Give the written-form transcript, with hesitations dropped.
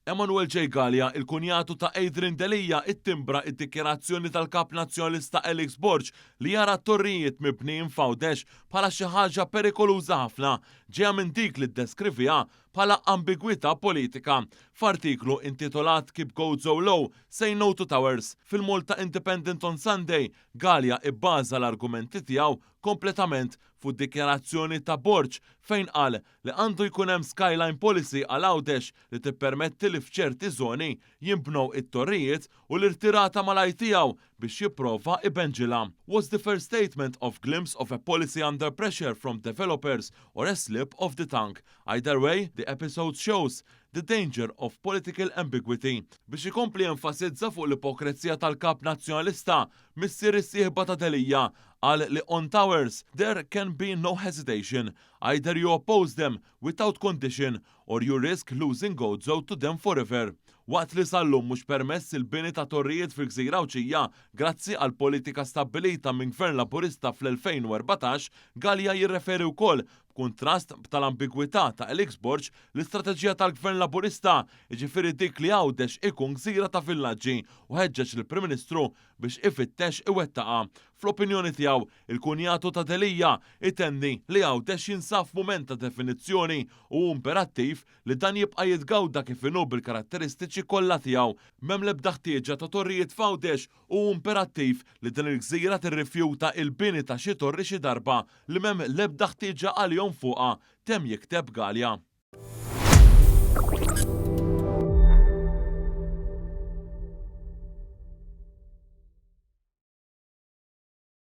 Emanuel J. Gallia, il-kunjatu ta' Adrian Delija, ittimbra id-dikjerazzjoni tal-kap nazzjonalista Alex Borg li jara t-torrijiet mibnijin f'Għawdex bħala xi ħaġa perikoluża ħafna ġejja minn dik li ddeskrivija bħala ambigwità politika. F'artiklu intitolat Keep Goats So Low, Say No to Towers, fil-Malta Independent on Sunday, Gallia ibbaża l-argumenti tiegħu kompletament fuq dikjarazzjoni ta' Borg fejn qal li għandu jkun hemm skyline policy għal Għawdex li tippermetti li f'ċerti żoni jinbnew it-torrijiet u l-irtirata malaj tiegħu biex jipprova ibenġilha. Was the first statement of glimpse of a policy under pressure from developers or a slip of the tongue. Either way, the episode shows the danger of political ambiguity. Biex ikompli enfasizza fuq l-ipokrezija tal-kap nazzjonalista, missier is-sieħba ta' Delija qal li on towers there can be no hesitation. Either you oppose them without condition or you risk losing Gozo to them forever. Waqt li sallum mhux permess il-bini ta' torrijiet fil-Gżira Awċija grazzi għal politika stabbilita minn Gvern Laburista fl-2014, Gallia jirreferi wkoll b'kuntrast tal-ambigwità ta' Alex Borg l-istrateġija tal-Gvern Laburista, jiġifieri dik li Għawdex ikun gżira ta' villaġġi u ħeġġeġ lill-Prim Ministru biex ifittex iwettaqa. Fl-opinjoni tiegħu, il-kunjatu ta' Delija itenni li Għawdex jinsab f'mument ta' definizzjoni u imperattiv li dan jibqa' jitgawda kif inhu bil-karatteristiċi kollha tiegħu. M'hemm l-ebda ħtieġa ta' torrijiet f'Għawdex u imperattiv li din il-gżira tirrifjuta il-bini ta' xi torri xi darba li m'hemm l-ebda ħtieġa għalihom fuqha, temm jikteb Gallia.